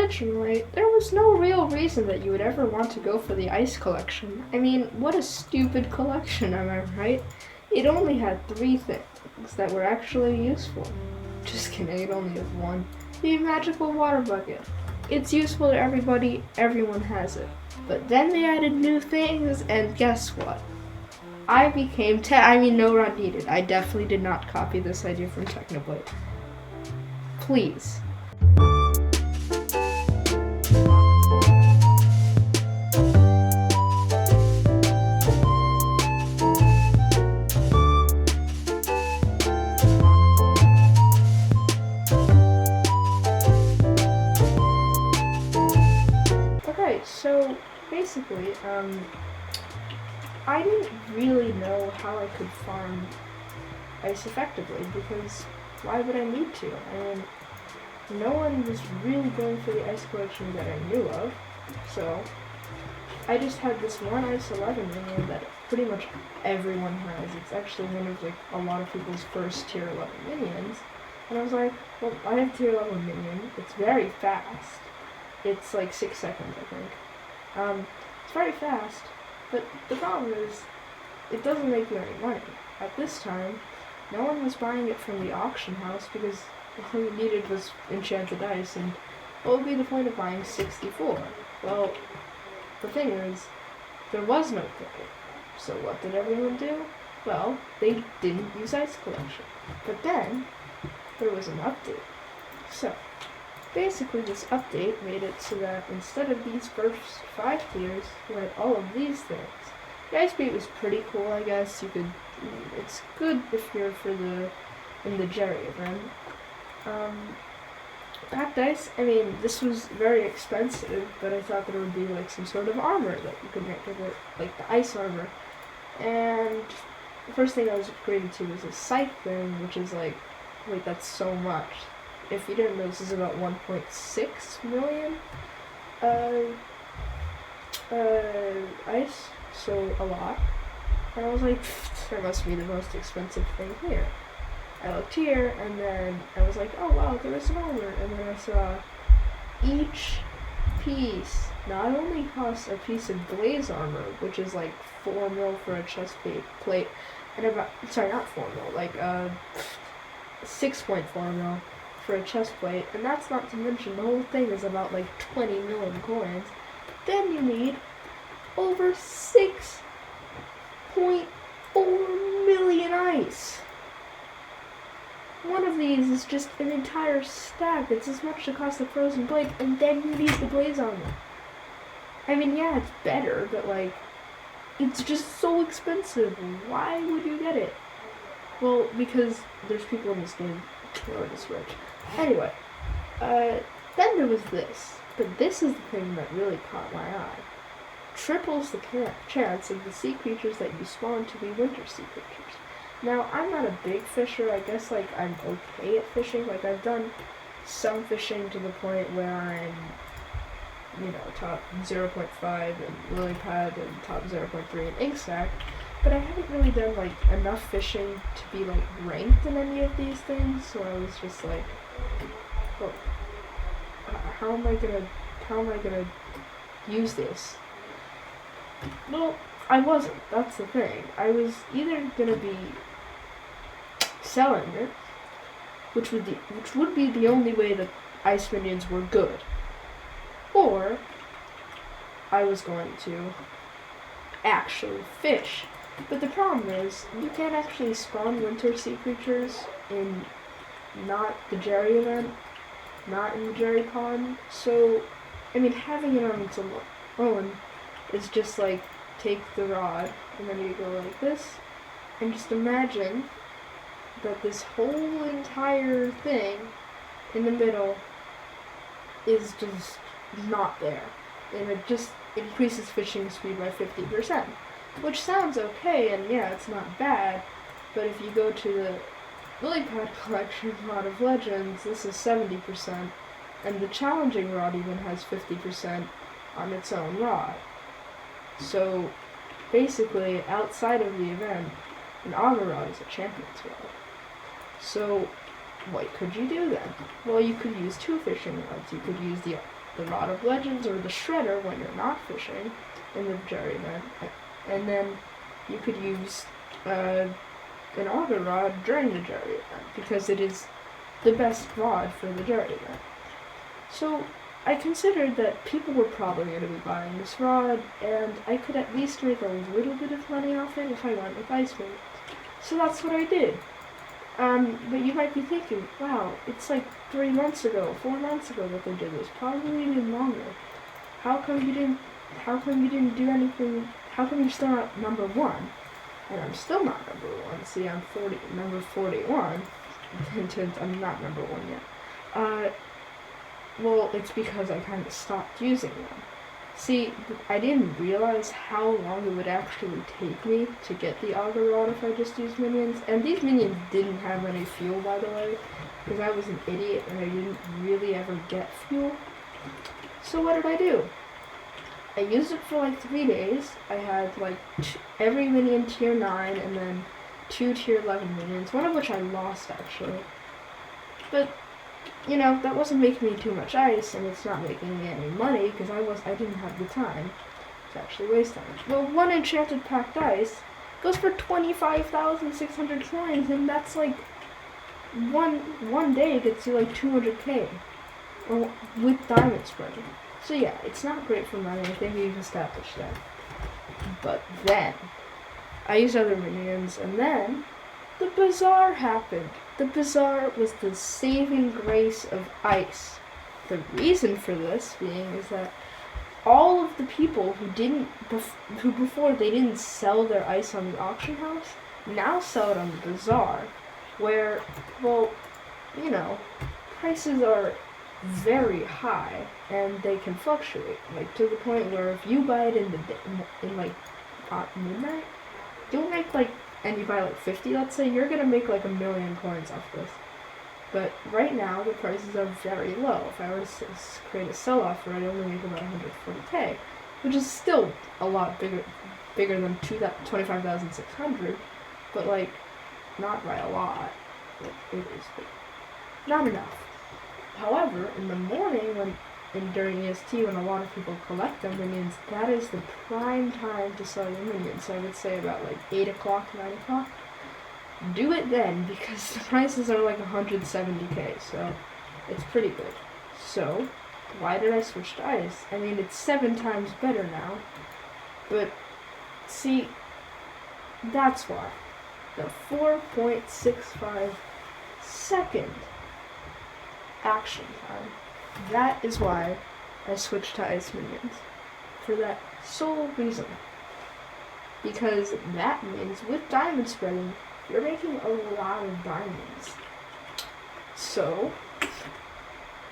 originally, there was no real reason that you would ever want to go for the ice collection. I mean, what a stupid collection, am I right? It only had 3 things that were actually useful. Just kidding, it only has 1. The magical water bucket. It's useful to everybody, everyone has it. But then they added new things, and guess what? I became no rod needed. I definitely did not copy this idea from Technoblade. Please. Okay, so basically, I didn't really know how I could farm ice effectively because why would I need to? I mean, no one was really going for the ice collection that I knew of, so I just had this one ice 11 minion that pretty much everyone has. It's actually one of a lot of people's first tier 11 minions, and I was like, well, I have tier 11 minion. It's very fast. It's like 6 seconds, I think. It's very fast, but the problem is, it doesn't make you any money. At this time, no one was buying it from the auction house because all you needed was enchanted ice, and what would be the point of buying 64? Well, the thing is, there was no point. So what did everyone do? Well, they didn't use ice collection. But then, there was an update. So, basically this update made it so that instead of these first 5 tiers, you had all of these things. The ice beat was pretty cool, I guess. It's good if you're in the Jerry event. Packed ice, I mean, this was very expensive, but I thought there would be some sort of armor that you could make with it, like the ice armor. And the first thing I was upgraded to was a scythe thing, which is wait, that's so much. If you didn't know, this is about 1.6 million ice, so a lot. And I was like, that must be the most expensive thing here. I looked here, and then I was like, oh wow, there is an armor. And then I saw each piece not only costs a piece of blaze armor, which is 4 mil for a chest plate, and not 4 mil, 6.4 mil for a chest plate, and that's not to mention the whole thing is about 20 million coins. Then you need over 6.4 million ice. One of these is just an entire stack. It's as much the cost of frozen blade, and then you need the blaze armor. I mean, yeah, it's better, but it's just so expensive. Why would you get it? Well, because there's people in this game who are this rich. Anyway, then there was this. But this is the thing that really caught my eye. Triples the chance of the sea creatures that you spawn to be winter sea creatures. Now, I'm not a big fisher. I guess, I'm okay at fishing. I've done some fishing to the point where I'm, top 0.5 in lily pad and top 0.3 in inksack. But I haven't really done, enough fishing to be, ranked in any of these things. So I was just well, how am I gonna use this? Well, I wasn't. That's the thing. I was either gonna be selling it, which would be the only way that ice minions were good, or I was going to actually fish. But the problem is, you can't actually spawn winter sea creatures in not the Jerry event, not in the Jerry pond. So, I mean, having it on its own is just take the rod, and then you go like this, and just imagine that this whole entire thing in the middle is just not there. And it just increases fishing speed by 50%. Which sounds okay, and yeah, it's not bad, but if you go to the lily pad collection Rod of Legends, this is 70%, and the challenging rod even has 50% on its own rod. So, basically, outside of the event, an armor rod is a champion's rod. So, what could you do then? Well, you could use 2 fishing rods. You could use the the Rod of Legends or the Shredder when you're not fishing in the Jerry event. And then you could use an auger rod during the Jerry event because it is the best rod for the Jerry event. So I considered that people were probably going to be buying this rod, and I could at least make a little bit of money off it if I went with ice minions. So that's what I did. But you might be thinking, wow, it's like 3 months ago, 4 months ago that they did this, probably even longer. How come you didn't do anything? How come you're still not number 1? And I'm still not number 1. See, I'm number 41. I'm not number 1 yet. Well, it's because I kind of stopped using them. See, I didn't realize how long it would actually take me to get the auger rod if I just used minions. And these minions didn't have any fuel, by the way, because I was an idiot and I didn't really ever get fuel. So what did I do? I used it for like 3 days. I had like every minion tier 9 and then 2 tier 11 minions, one of which I lost actually. But you know, that wasn't making me too much ice, and it's not making me any money, because I didn't have the time to actually waste on it. Well, 1 enchanted packed ice goes for 25,600 coins, and that's like, one day gets you like 200k, or with diamond spreading. So yeah, it's not great for money, I think we've established that. But then, I used other minions, and then, the bazaar happened. The bazaar was the saving grace of ice. The reason for this being is that all of the people who before they didn't sell their ice on the auction house, now sell it on the bazaar, where, well, you know, prices are very high and they can fluctuate, like to the point where if you buy it in like midnight, you'll make like, and you buy like 50, let's say, you're gonna make like 1,000,000 coins off this. But right now the prices are very low. If I were to create a sell offer, I'd only make about 140k, which is still a lot bigger than 25,600, but like not by a lot. It is, but not enough. However, in the morning during EST, when a lot of people collect their minions, that is the prime time to sell your minions. So I would say about like 8 o'clock, 9 o'clock. Do it then, because the prices are like 170k, so it's pretty good. So, why did I switch to ice? I mean, it's 7 times better now, but see, that's why. The 4.65 second action time. That is why I switched to ice minions. For that sole reason. Because that means with diamond spreading, you're making a lot of diamonds. So,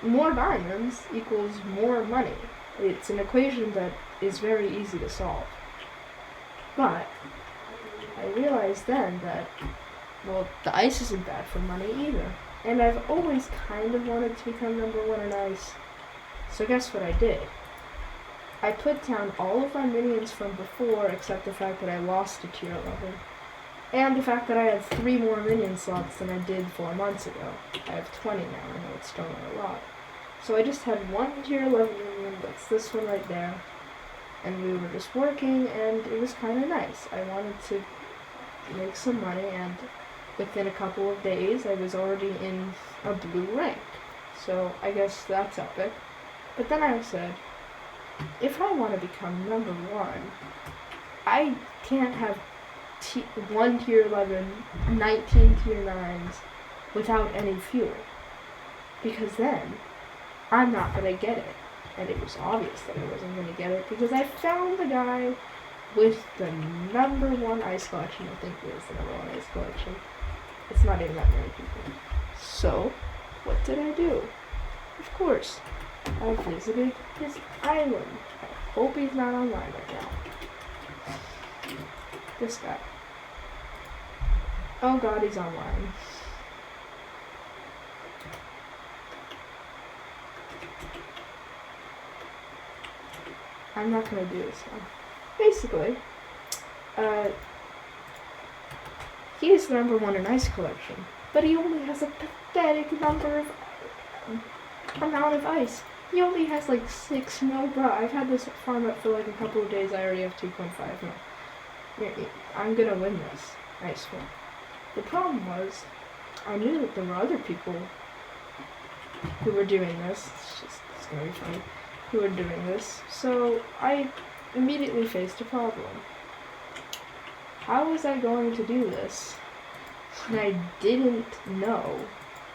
more diamonds equals more money. It's an equation that is very easy to solve. But, I realized then that, well, the ice isn't bad for money either. And I've always kind of wanted to become number 1 in ice. So guess what I did? I put down all of my minions from before, except the fact that I lost to tier 11. And the fact that I had 3 more minion slots than I did 4 months ago. I have 20 now, I know it's still not a lot. So I just had 1 tier 11 minion, that's this one right there. And we were just working, and it was kind of nice. I wanted to make some money, and within a couple of days, I was already in a blue rank. So I guess that's epic. But then I said, if I want to become number 1, I can't have 1 tier 11, 19 tier 9s without any fuel. Because then, I'm not going to get it. And it was obvious that I wasn't going to get it, because I found the guy with the number 1 ice collection. I think it is the number 1 ice collection. It's not even that many people. So, what did I do? Of course, I visited his island. I hope he's not online right now. This guy. Oh god, he's online. I'm not gonna do this now. Basically, he is the number 1 in ice collection, but he only has a pathetic amount of ice. He only has like 6 mil, bro. I've had this farm up for like a couple of days. I already have 2.5 mil. I'm gonna win this. Nice one. The problem was, I knew that there were other people who were doing this. It's gonna be funny. Who were doing this. So I immediately faced a problem. How was I going to do this when I didn't know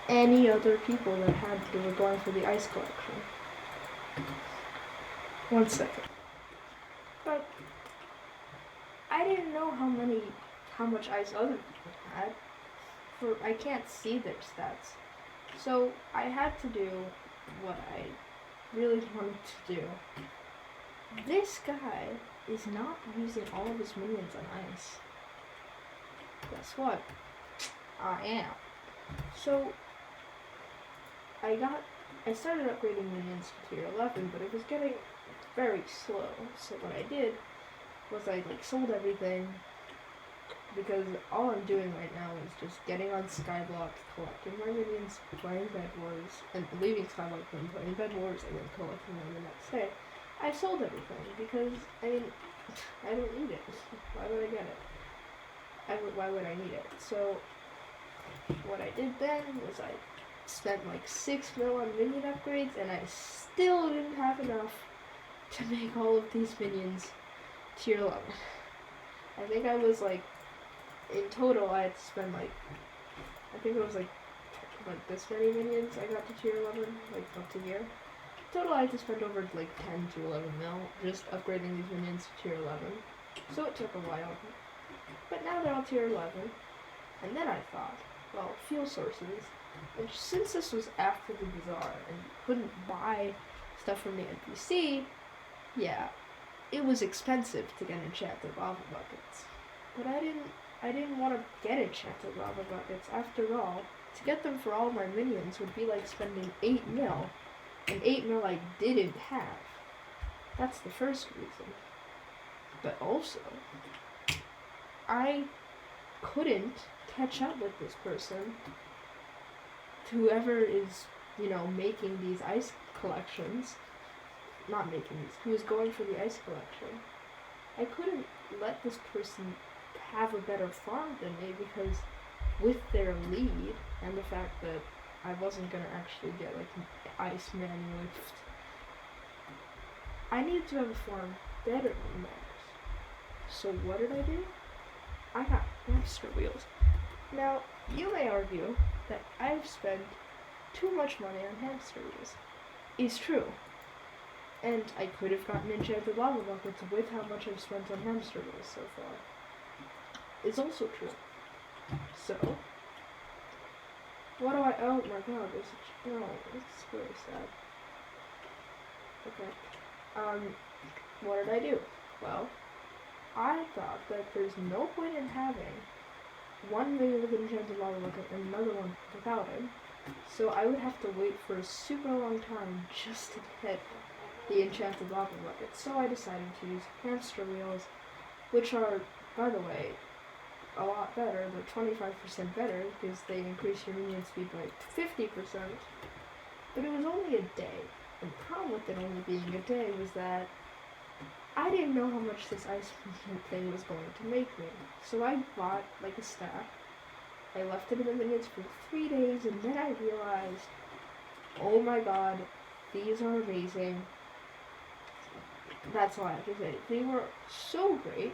any other people that were going for the ice collection? 1 second. But I didn't know how much ice other people had. I can't see their stats. So I had to do what I really wanted to do. This guy is not using all of his minions on ice. Guess what? I am. So I started upgrading minions to tier 11, but it was getting very slow. So what I did was I sold everything, because all I'm doing right now is just getting on Skyblock, collecting my minions, playing Bed Wars, and leaving Skyblock and playing Bed Wars, and then collecting them the next day. I sold everything because, I don't need it. Why would I get it? Why would I need it? So, what I did then was I spent 6 mil on minion upgrades, and I still didn't have enough to make all of these minions tier 11. I think I was in total I had to spend I think it was this many minions I got to tier 11, up to here. In total I had to spend over 10 to 11 mil just upgrading these minions to tier 11. So it took a while. But now they're all tier 11. And then I thought, well, fuel sources. And since this was after the bazaar and you couldn't buy stuff from the NPC, yeah, it was expensive to get enchanted lava buckets. But I didn't want to get enchanted lava buckets. After all, to get them for all my minions would be like spending 8 mil, and 8 mil I didn't have. That's the first reason. But also, I couldn't catch up with this person, whoever is, making these ice collections, not making these, who is going for the ice collection. I couldn't let this person have a better farm than me, because with their lead and the fact that I wasn't going to actually get an ice manually, I needed to have a farm better than theirs. So what did I do? I got hamster wheels. Now, you may argue that I've spent too much money on hamster wheels. It's true. And I could have gotten enchanted lava buckets with how much I've spent on hamster wheels so far. It's also true. So, what do I, oh my god, it's really sad. Okay. What did I do? Well, I thought that there's no point in having one minion with an enchanted lava bucket and another one without it. So I would have to wait for a super long time just to get the enchanted lava bucket. So I decided to use hamster wheels, which are, by the way, a lot better. They're 25% better because they increase your minion speed by 50%. But it was only a day. And the problem with it only being a day was that I didn't know how much this ice thing was going to make me. So I bought a stack. I left it in the minions for 3 days, and then I realized, oh my god, these are amazing. That's all I have to say. They were so great.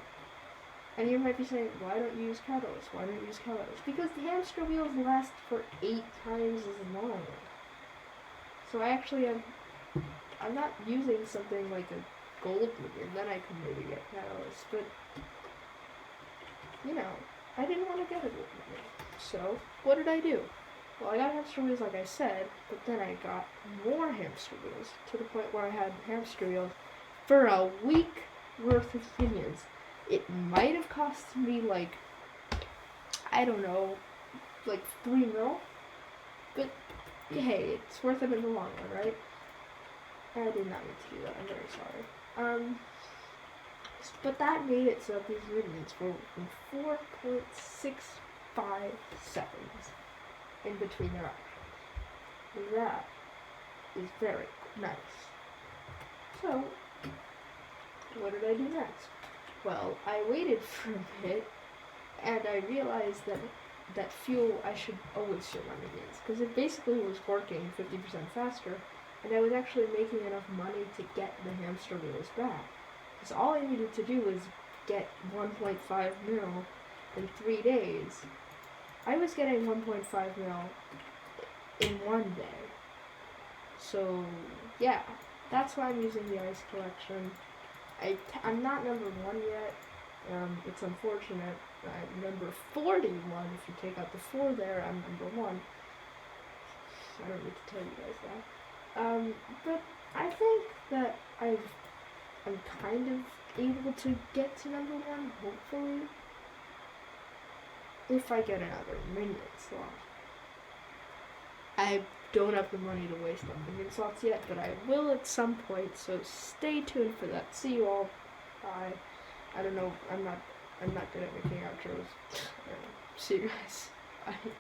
And you might be saying, why don't you use Catalyst? Why don't you use Catalyst? Because the hamster wheels last for 8 times as long. So I actually I'm not using something like a gold minion, then I can maybe get Catalyst. But, I didn't want to get a gold minion. So, what did I do? Well, I got hamster wheels like I said, but then I got more hamster wheels, to the point where I had hamster wheels for a week worth of minions. It might have cost me I don't know, 3 mil, but hey, it's worth it in the long run, right? I did not need to do that, I'm very sorry. But that made it so that these minions were in 4.65 seconds in between their actions. That is very nice. So, what did I do next? Well, I waited for a bit, and I realized that fuel I should always share my against, because it basically was working 50% faster, and I was actually making enough money to get the hamster wheels back. Because all I needed to do was get 1.5 mil in 3 days. I was getting 1.5 mil in 1 day. So, yeah, that's why I'm using the ice collection. I'm not number 1 yet. It's unfortunate. I'm number 41. If you take out the 4 there, I'm number 1. I don't need to tell you guys that. But I think that I'm kind of able to get to number 1, hopefully, if I get another minion slot. I don't have the money to waste on minion slots yet, but I will at some point, so stay tuned for that. See you all. Bye. I don't know, I'm not good at making outros. See you guys. Bye.